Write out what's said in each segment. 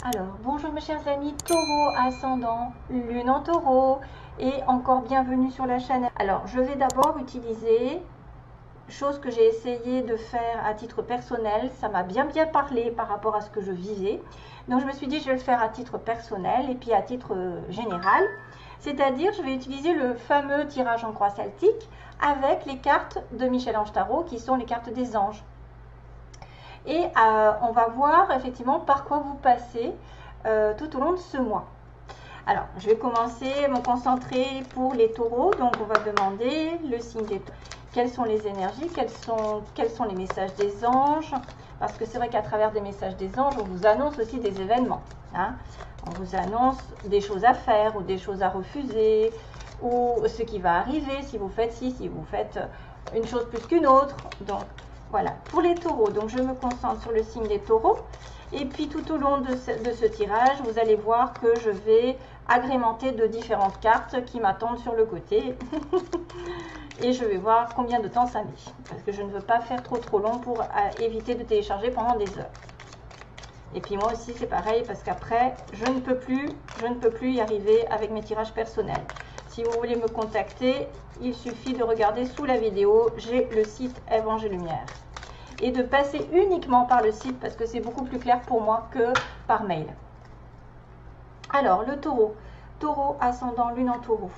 Alors, bonjour mes chers amis, taureau ascendant, lune en taureau et encore bienvenue sur la chaîne. Alors, je vais d'abord utiliser, chose que j'ai essayé de faire à titre personnel, ça m'a bien parlé par rapport à ce que je vivais. Donc, je me suis dit, je vais le faire à titre personnel et puis à titre général. C'est-à-dire, je vais utiliser le fameux tirage en croix celtique avec les cartes de Michel-Ange Tarot qui sont les cartes des anges. Et on va voir effectivement par quoi vous passez tout au long de ce mois. Alors, je vais commencer à me concentrer pour les taureaux. Donc, on va demander le signe des taureaux. Quelles sont les énergies, quels sont les messages des anges. Parce que c'est vrai qu'à travers des messages des anges, on vous annonce aussi des événements. Hein. On vous annonce des choses à faire ou des choses à refuser. Ou ce qui va arriver si vous faites ci, si vous faites une chose plus qu'une autre. Donc, voilà, pour les taureaux, donc je me concentre sur le signe des taureaux. Et puis tout au long de ce tirage, vous allez voir que je vais agrémenter de différentes cartes qui m'attendent sur le côté. Et je vais voir combien de temps ça met. Parce que je ne veux pas faire trop long pour éviter de télécharger pendant des heures. Et puis moi aussi c'est pareil parce qu'après, je ne peux plus y arriver avec mes tirages personnels. Si vous voulez me contacter, il suffit de regarder sous la vidéo, j'ai le site Ève Ange et Lumière. Et de passer uniquement par le site parce que c'est beaucoup plus clair pour moi que par mail. Alors, le taureau. Taureau, ascendant, lune en taureau.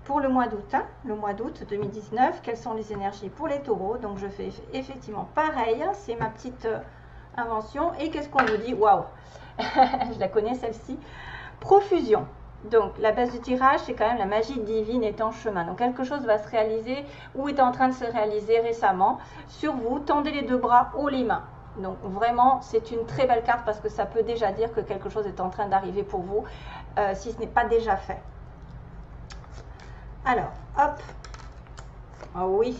Pour le mois d'août, le mois d'août 2019, quelles sont les énergies pour les taureaux? Donc, je fais effectivement pareil, c'est ma petite invention. Et qu'est-ce qu'on vous dit? Waouh, je la connais celle-ci. Profusion. Donc, la base du tirage, c'est quand même la magie divine est en chemin. Donc, quelque chose va se réaliser ou est en train de se réaliser récemment sur vous. Tendez les deux bras, haut les mains. Donc, vraiment, c'est une très belle carte parce que ça peut déjà dire que quelque chose est en train d'arriver pour vous, si ce n'est pas déjà fait. Alors, hop. Ah oui.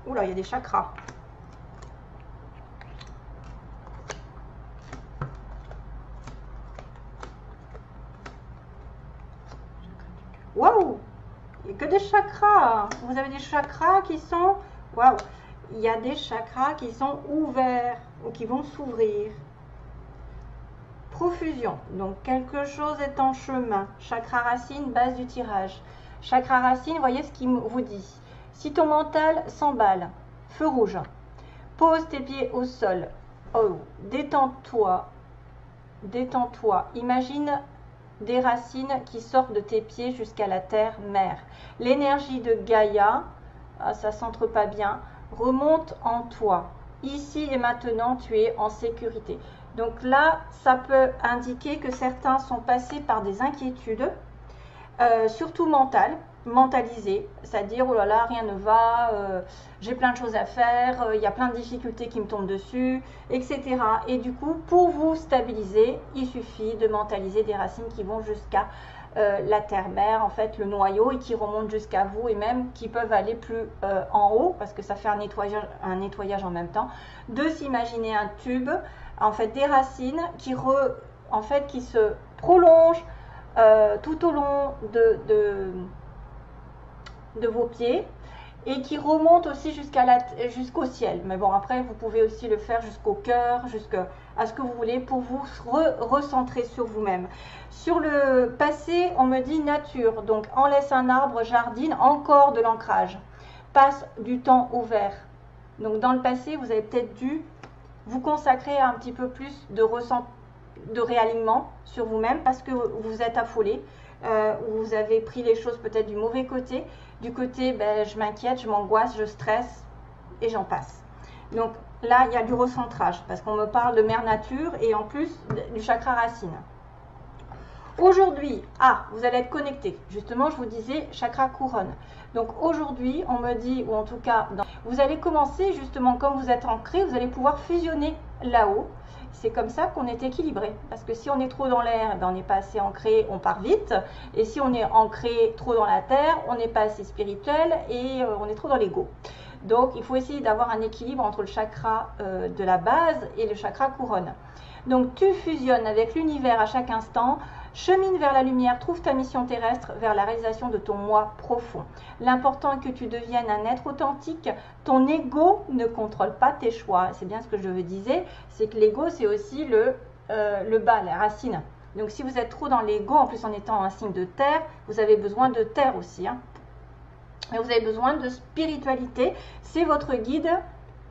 Oula, il y a des chakras. Waouh! Il n'y a que des chakras. Vous avez des chakras qui sont... Waouh! Il y a des chakras qui sont ouverts ou qui vont s'ouvrir. Profusion. Donc, quelque chose est en chemin. Chakra racine, base du tirage. Chakra racine, voyez ce qu'il vous dit. Si ton mental s'emballe, feu rouge. Pose tes pieds au sol. Oh, détends-toi. Détends-toi. Imagine des racines qui sortent de tes pieds jusqu'à la terre-mère. L'énergie de Gaïa, ça s'entre pas bien, remonte en toi. Ici et maintenant, tu es en sécurité. Donc là, ça peut indiquer que certains sont passés par des inquiétudes, surtout mentalisées, c'est-à-dire, oh là là, rien ne va, j'ai plein de choses à faire, il y a plein de difficultés qui me tombent dessus, etc. Et du coup, pour vous stabiliser, il suffit de mentaliser des racines qui vont jusqu'à la terre-mère, en fait, le noyau, et qui remontent jusqu'à vous, et même qui peuvent aller plus en haut, parce que ça fait un nettoyage en même temps, de s'imaginer un tube, en fait, des racines qui se prolongent tout au long de vos pieds et qui remonte aussi jusqu'au ciel. Mais bon, après, vous pouvez aussi le faire jusqu'au cœur, jusqu'à ce que vous voulez pour vous recentrer sur vous-même. Sur le passé, on me dit nature. Donc, en laisse un arbre, jardine, encore de l'ancrage. Passe du temps au vert. Donc, dans le passé, vous avez peut-être dû vous consacrer à un petit peu plus de réalignement sur vous-même parce que vous êtes affolé. Vous avez pris les choses peut-être du mauvais côté, du côté je m'inquiète, je m'angoisse, je stresse et j'en passe. Donc là, il y a du recentrage parce qu'on me parle de mère nature et en plus du chakra racine. Aujourd'hui, vous allez être connecté. Justement, je vous disais chakra couronne. Donc aujourd'hui, on me dit, ou en tout cas, vous allez commencer justement, comme vous êtes ancré, vous allez pouvoir fusionner là-haut. C'est comme ça qu'on est équilibré. Parce que si on est trop dans l'air, on n'est pas assez ancré, on part vite. Et si on est ancré trop dans la terre, on n'est pas assez spirituel et on est trop dans l'ego. Donc, il faut essayer d'avoir un équilibre entre le chakra de la base et le chakra couronne. Donc, tu fusionnes avec l'univers à chaque instant. Chemine vers la lumière, trouve ta mission terrestre vers la réalisation de ton moi profond. L'important est que tu deviennes un être authentique. Ton ego ne contrôle pas tes choix. C'est bien ce que je disais, c'est que l'ego, c'est aussi le bas, la racine. Donc si vous êtes trop dans l'ego, en plus en étant un signe de terre, vous avez besoin de terre aussi. Hein. Et vous avez besoin de spiritualité. C'est votre guide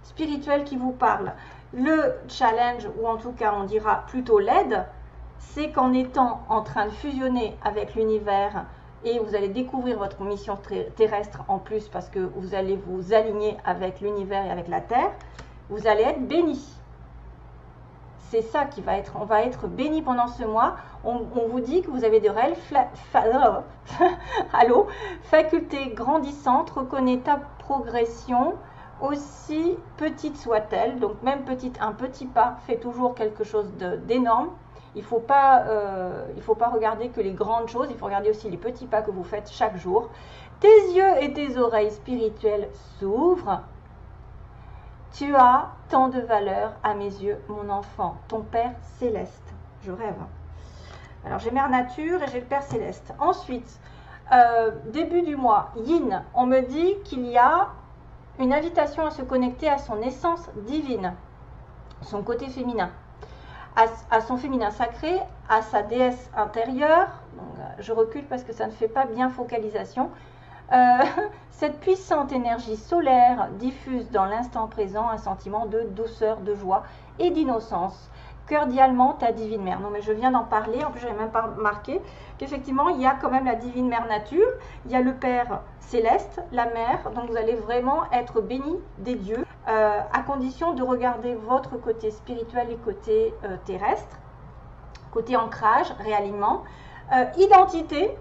spirituel qui vous parle. Le challenge, ou en tout cas on dira plutôt l'aide, c'est qu'en étant en train de fusionner avec l'univers, et vous allez découvrir votre mission terrestre en plus parce que vous allez vous aligner avec l'univers et avec la Terre, vous allez être béni. C'est ça qui va être, on va être béni pendant ce mois. On vous dit que vous avez de réelles facultés grandissantes, reconnais ta progression, aussi petite soit-elle, donc même petite, un petit pas fait toujours quelque chose d'énorme. Il ne faut pas regarder que les grandes choses, il faut regarder aussi les petits pas que vous faites chaque jour. Tes yeux et tes oreilles spirituelles s'ouvrent. Tu as tant de valeur à mes yeux, mon enfant, ton Père Céleste. Je rêve. Alors j'ai Mère Nature et j'ai le Père Céleste. Ensuite, début du mois, Yin, on me dit qu'il y a une invitation à se connecter à son essence divine, son côté féminin. À son féminin sacré, à sa déesse intérieure. Donc, je recule parce que ça ne fait pas bien focalisation. Cette puissante énergie solaire diffuse dans l'instant présent un sentiment de douceur, de joie et d'innocence. Cordialement, ta divine mère. Non, mais je viens d'en parler. En plus, je n'avais même pas remarqué qu'effectivement, il y a quand même la divine mère nature. Il y a le Père Céleste, la mère. Donc, vous allez vraiment être béni des dieux, à condition de regarder votre côté spirituel et côté terrestre, côté ancrage, réalignement. Identité,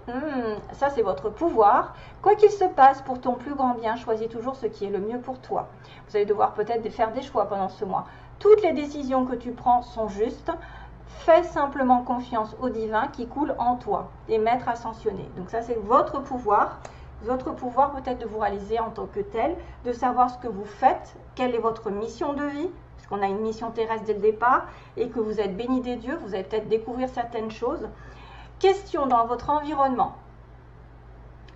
ça c'est votre pouvoir. Quoi qu'il se passe, pour ton plus grand bien, choisis toujours ce qui est le mieux pour toi. Vous allez devoir peut-être faire des choix pendant ce mois. Toutes les décisions que tu prends sont justes. Fais simplement confiance au divin qui coule en toi, et maître ascensionné. Donc ça c'est votre pouvoir. Votre pouvoir peut-être de vous réaliser en tant que tel, de savoir ce que vous faites, quelle est votre mission de vie, parce qu'on a une mission terrestre dès le départ, et que vous êtes béni des dieux, vous allez peut-être découvrir certaines choses. Questions dans votre environnement.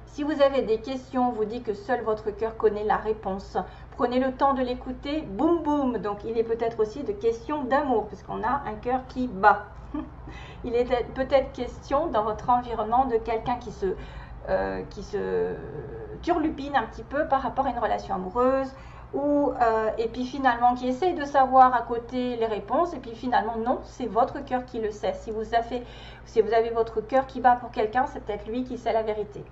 Si vous avez des questions, vous dit que seul votre cœur connaît la réponse. Prenez le temps de l'écouter, boum boum. Donc il est peut-être aussi de questions d'amour, puisqu'on a un cœur qui bat. Il est peut-être question dans votre environnement de quelqu'un qui se turlupine un petit peu par rapport à une relation amoureuse, et puis finalement qui essaye de savoir à côté les réponses, et puis finalement non, c'est votre cœur qui le sait. Si vous avez votre cœur qui bat pour quelqu'un, c'est peut-être lui qui sait la vérité.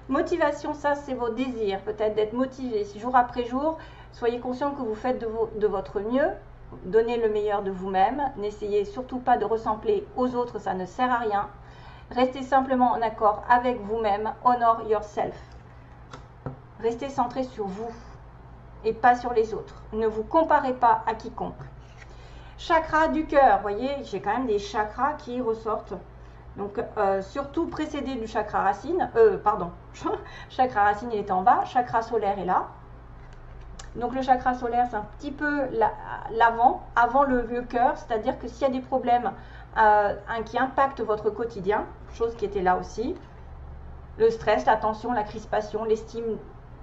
Motivation, ça c'est vos désirs, peut-être d'être motivé jour après jour. Soyez conscient que vous faites de votre mieux, donnez le meilleur de vous-même, n'essayez surtout pas de ressembler aux autres, ça ne sert à rien. Restez simplement en accord avec vous-même, honor yourself. Restez centré sur vous et pas sur les autres. Ne vous comparez pas à quiconque. Chakra du cœur, vous voyez, j'ai quand même des chakras qui ressortent. Donc, surtout précédé du chakra racine, chakra racine il est en bas, chakra solaire est là. Donc le chakra solaire c'est un petit peu l'avant, avant le cœur, c'est-à-dire que s'il y a des problèmes qui impactent votre quotidien, chose qui était là aussi, le stress, la tension, la crispation, l'estime,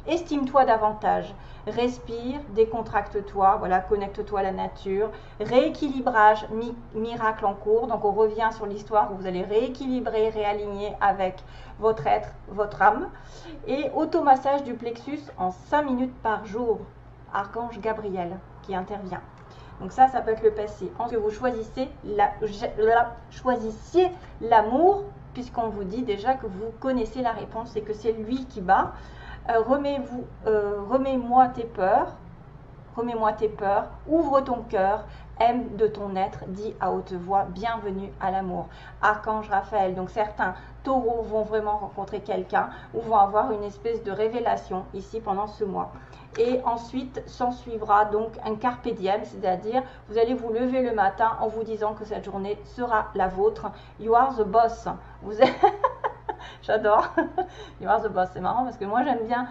estime-toi davantage, respire, décontracte-toi, voilà, connecte-toi à la nature, rééquilibrage, miracle en cours, donc on revient sur l'histoire où vous allez rééquilibrer, réaligner avec votre être, votre âme, et automassage du plexus en 5 minutes par jour, Archange Gabriel qui intervient. Donc ça peut être le passé. Ensuite, vous choisissiez l'amour, puisqu'on vous dit déjà que vous connaissez la réponse et que c'est lui qui bat. Remets-moi tes peurs, ouvre ton cœur, aime de ton être, dis à haute voix, bienvenue à l'amour. Archange Raphaël, donc certains taureaux vont vraiment rencontrer quelqu'un ou vont avoir une espèce de révélation ici pendant ce mois. Et ensuite s'en suivra donc un carpe diem, c'est-à-dire vous allez vous lever le matin en vous disant que cette journée sera la vôtre. You are the boss. Vous êtes... J'adore. You are the boss, c'est marrant parce que moi j'aime bien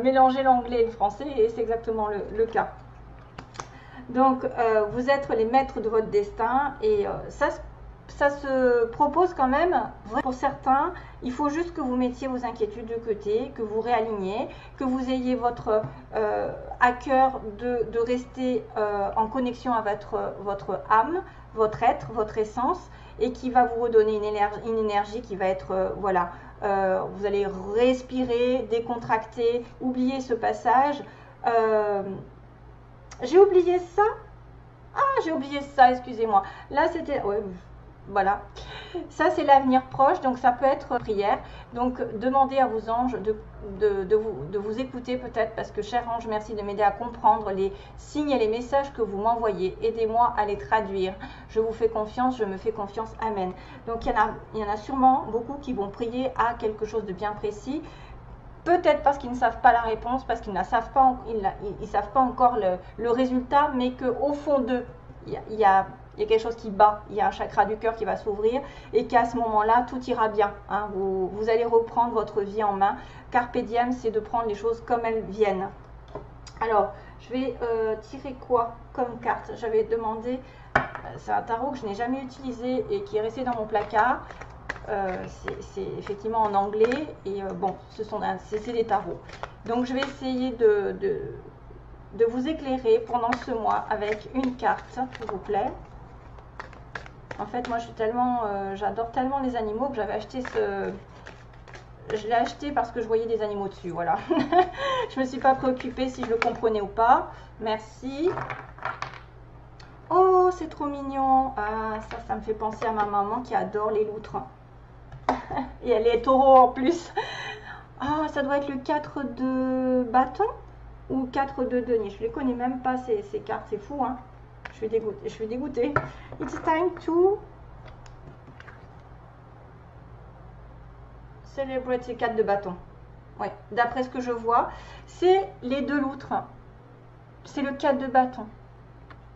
mélanger l'anglais et le français et c'est exactement le cas. Donc vous êtes les maîtres de votre destin et ça ça se propose quand même. Pour certains, il faut juste que vous mettiez vos inquiétudes de côté, que vous réaligniez, que vous ayez votre à cœur de rester en connexion avec votre âme, votre être, votre essence, et qui va vous redonner une énergie qui va être, voilà, vous allez respirer, décontracter, oublier ce passage. J'ai oublié ça. Ah, j'ai oublié ça, excusez-moi. Là, c'était... Ouais, voilà. Ça, c'est l'avenir proche, donc ça peut être prière. Donc, demandez à vos anges de vous écouter peut-être, parce que, cher ange, merci de m'aider à comprendre les signes et les messages que vous m'envoyez. Aidez-moi à les traduire. Je vous fais confiance, je me fais confiance. Amen. Donc, il y en a sûrement beaucoup qui vont prier à quelque chose de bien précis. Peut-être parce qu'ils ne savent pas la réponse, parce qu'ils ne savent pas, ils savent pas encore le résultat, mais qu'au fond d'eux, il y a quelque chose qui bat, il y a un chakra du cœur qui va s'ouvrir et qu'à ce moment-là, tout ira bien. Hein. Vous allez reprendre votre vie en main. Carpe diem, c'est de prendre les choses comme elles viennent. Alors, je vais tirer quoi comme carte? J'avais demandé, c'est un tarot que je n'ai jamais utilisé et qui est resté dans mon placard. C'est effectivement en anglais et bon, c'est des tarots. Donc je vais essayer de vous éclairer pendant ce mois avec une carte, s'il vous plaît. En fait, moi je suis tellement, j'adore tellement les animaux que j'avais acheté je l'ai acheté parce que je voyais des animaux dessus, voilà. Je me suis pas préoccupée si je le comprenais ou pas. Merci. Oh, c'est trop mignon. Ah, ça me fait penser à ma maman qui adore les loutres. Et elle est taureau en plus. Ah, ça doit être le 4 de bâton ou 4 de denier. Je les connais même pas ces cartes, c'est fou, hein. Je suis dégoûtée. It's time to celebrate ces 4 de bâton. Ouais, d'après ce que je vois, c'est les 2 loutres. C'est le 4 de bâton.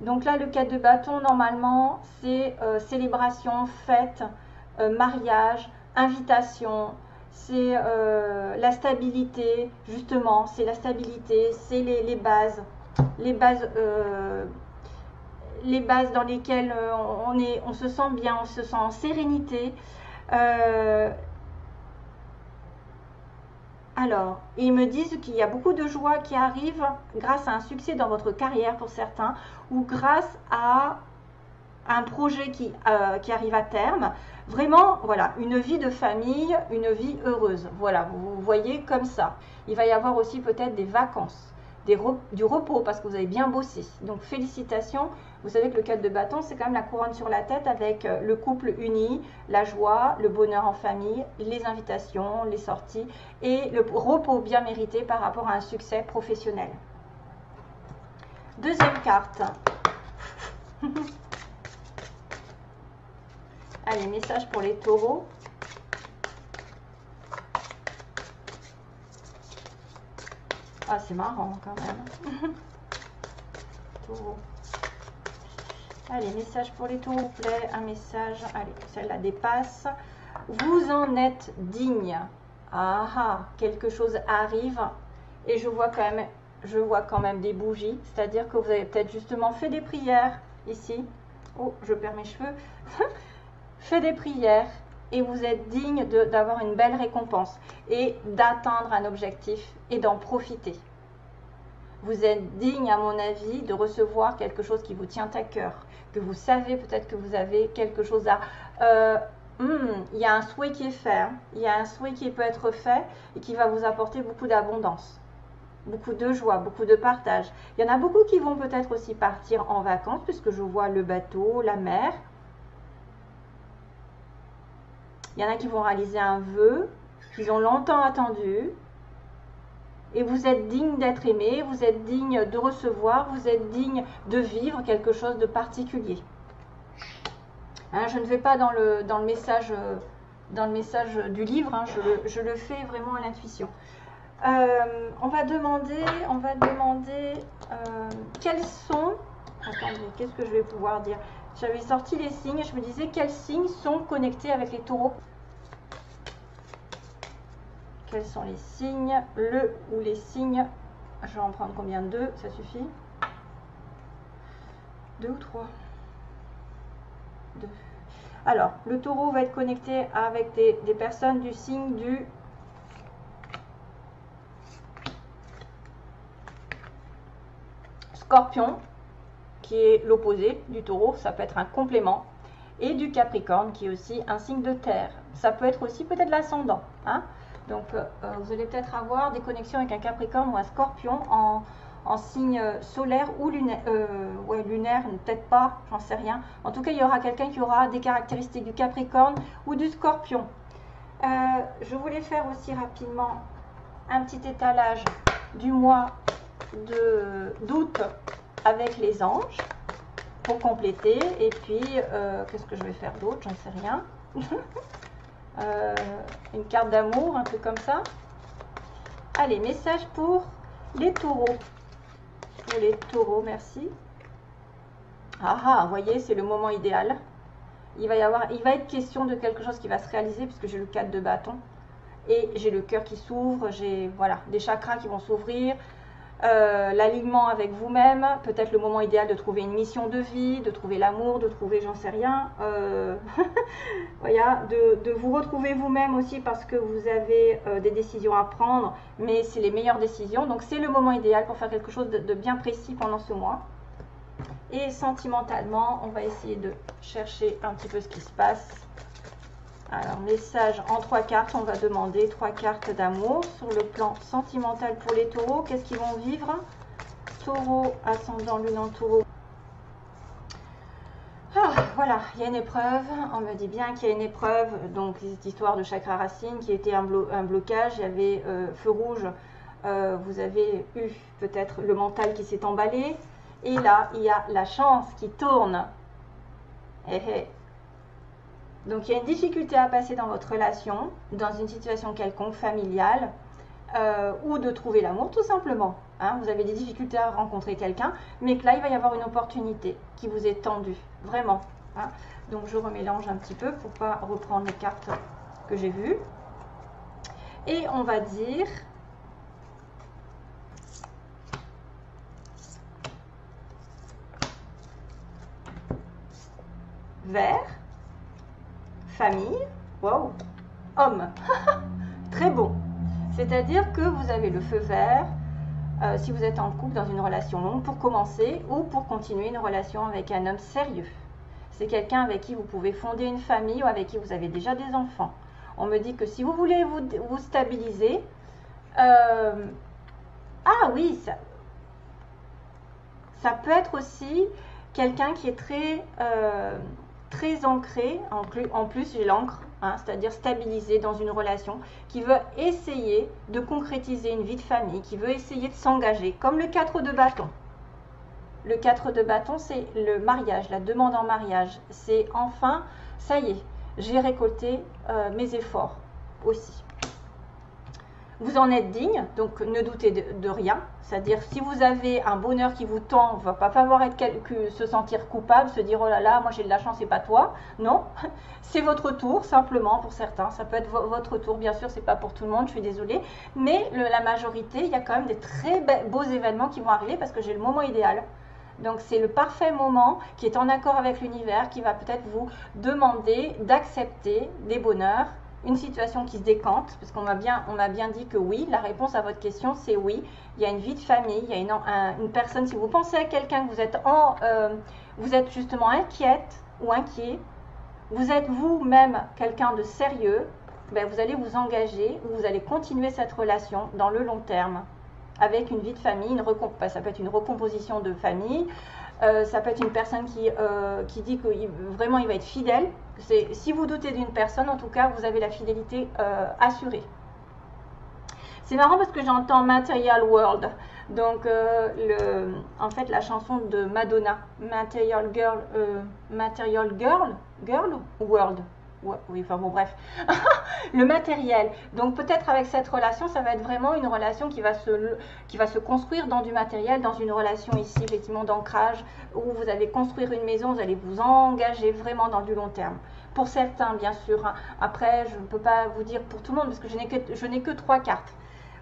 Donc là, le 4 de bâton, normalement, c'est célébration, fête, mariage, invitation, c'est la stabilité, justement, c'est la stabilité, c'est les bases dans lesquelles on se sent bien, on se sent en sérénité. Alors, ils me disent qu'il y a beaucoup de joie qui arrive grâce à un succès dans votre carrière pour certains, ou grâce à un projet qui arrive à terme. Vraiment, voilà, une vie de famille, une vie heureuse. Voilà, vous voyez comme ça. Il va y avoir aussi peut-être des vacances, du repos parce que vous avez bien bossé. Donc, félicitations. Vous savez que le 4 de bâton, c'est quand même la couronne sur la tête avec le couple uni, la joie, le bonheur en famille, les invitations, les sorties et le repos bien mérité par rapport à un succès professionnel. Deuxième carte. Allez, message pour les taureaux. Ah, c'est marrant quand même. Taureau. Allez, message pour les taureaux, vous plaît. Un message. Allez, celle-là dépasse. Vous en êtes digne. Ah ah, quelque chose arrive. Et je vois quand même des bougies. C'est-à-dire que vous avez peut-être justement fait des prières ici. Oh, je perds mes cheveux. Fait des prières et vous êtes digne d'avoir une belle récompense et d'atteindre un objectif et d'en profiter. Vous êtes digne, à mon avis, de recevoir quelque chose qui vous tient à cœur, que vous savez peut-être que vous avez quelque chose à... il y a un souhait qui est fait, hein. Il y a un souhait qui peut être fait et qui va vous apporter beaucoup d'abondance, beaucoup de joie, beaucoup de partage. Il y en a beaucoup qui vont peut-être aussi partir en vacances puisque je vois le bateau, la mer. Il y en a qui vont réaliser un vœu qu'ils ont longtemps attendu. Et vous êtes digne d'être aimé, vous êtes digne de recevoir, vous êtes digne de vivre quelque chose de particulier. Hein, je ne vais pas dans le message du livre, hein, je le fais vraiment à l'intuition. On va demander quels sont... Attendez, qu'est-ce que je vais pouvoir dire? J'avais sorti les signes, je me disais quels signes sont connectés avec les taureaux. Quels sont les signes? Le ou les signes. Je vais en prendre combien? 2, ça suffit? 2 ou 3? 2. Alors, le taureau va être connecté avec des personnes du signe du Scorpion, qui est l'opposé du taureau, ça peut être un complément, et du Capricorne, qui est aussi un signe de terre. Ça peut être aussi peut-être l'ascendant. Hein? Donc, vous allez peut-être avoir des connexions avec un Capricorne ou un Scorpion en signe solaire ou lunaire. Ouais, lunaire, peut-être pas, j'en sais rien. En tout cas, il y aura quelqu'un qui aura des caractéristiques du Capricorne ou du Scorpion. Je voulais faire aussi rapidement un petit étalage du mois d'août avec les anges pour compléter. Et puis, qu'est-ce que je vais faire d'autre? J'en sais rien. Une carte d'amour, un truc comme ça. Allez, message pour les taureaux. Pour les taureaux, merci. Ah, vous voyez, c'est le moment idéal. Il va être question de quelque chose qui va se réaliser puisque j'ai le 4 de bâton. Et j'ai le cœur qui s'ouvre, j'ai voilà, des chakras qui vont s'ouvrir. L'alignement avec vous-même, peut-être le moment idéal de trouver une mission de vie, de trouver l'amour, de trouver j'en sais rien, voilà, de vous retrouver vous-même aussi parce que vous avez des décisions à prendre, mais c'est les meilleures décisions, donc c'est le moment idéal pour faire quelque chose de bien précis pendant ce mois. Et sentimentalement, on va essayer de chercher un petit peu ce qui se passe. Alors, message en 3 cartes, on va demander 3 cartes d'amour sur le plan sentimental pour les taureaux. Qu'est-ce qu'ils vont vivre? Taureau, ascendant, lune en taureau. Ah, voilà, il y a une épreuve. On me dit bien qu'il y a une épreuve. Donc, cette histoire de chakra racine qui était un blocage. Il y avait feu rouge. Vous avez eu peut-être le mental qui s'est emballé. Et là, il y a la chance qui tourne. Donc, il y a une difficulté à passer dans votre relation, dans une situation quelconque, familiale, ou de trouver l'amour, tout simplement. Hein, vous avez des difficultés à rencontrer quelqu'un, mais que là, il va y avoir une opportunité qui vous est tendue, vraiment. Hein. Donc, je remélange un petit peu pour ne pas reprendre les cartes que j'ai vues. Et on va dire... vert. Famille, wow, homme, très beau. C'est-à-dire que vous avez le feu vert, si vous êtes en couple dans une relation longue, pour commencer ou pour continuer une relation avec un homme sérieux. C'est quelqu'un avec qui vous pouvez fonder une famille ou avec qui vous avez déjà des enfants. On me dit que si vous voulez vous stabiliser, ah oui, ça peut être aussi quelqu'un qui est très ancré, en plus j'ai l'encre, hein, c'est-à-dire stabilisé dans une relation, qui veut essayer de concrétiser une vie de famille, qui veut essayer de s'engager, comme le 4 de bâton. Le 4 de bâton, c'est le mariage, la demande en mariage. C'est enfin, ça y est, j'ai récolté mes efforts aussi. Vous en êtes digne, donc ne doutez de rien. C'est-à-dire, si vous avez un bonheur qui vous tend, il ne va pas falloir se sentir coupable, se dire « Oh là là, moi j'ai de la chance et pas toi ». Non, c'est votre tour, simplement, pour certains. Ça peut être votre tour, bien sûr, ce n'est pas pour tout le monde, je suis désolée. Mais la majorité, il y a quand même des très beaux événements qui vont arriver parce que j'ai le moment idéal. Donc, c'est le parfait moment qui est en accord avec l'univers, qui va peut-être vous demander d'accepter des bonheurs, une situation qui se décante, parce qu'on m'a bien dit que oui, la réponse à votre question c'est oui. Il y a une vie de famille, il y a une personne, si vous pensez à quelqu'un que vous êtes justement inquiète ou inquiet, vous êtes vous-même quelqu'un de sérieux, ben vous allez vous engager, ou vous allez continuer cette relation dans le long terme, avec une vie de famille, ça peut être une recomposition de famille, ça peut être une personne qui dit que vraiment il va être fidèle. Si vous doutez d'une personne, en tout cas, vous avez la fidélité assurée. C'est marrant parce que j'entends Material World. Donc, en fait, la chanson de Madonna, Material Girl World. Ouais, oui, enfin bon, bref. Le matériel. Donc, peut-être avec cette relation, ça va être vraiment une relation qui va se construire dans du matériel, dans une relation ici, effectivement, d'ancrage, où vous allez construire une maison, vous allez vous engager vraiment dans du long terme. Pour certains, bien sûr. Hein. Après, je ne peux pas vous dire pour tout le monde, parce que je n'ai que 3 cartes.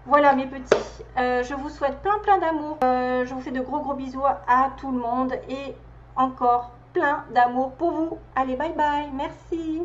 Voilà, mes petits. Je vous souhaite plein d'amour. Je vous fais de gros bisous à tout le monde. Et encore plein d'amour pour vous. Allez, bye bye, merci.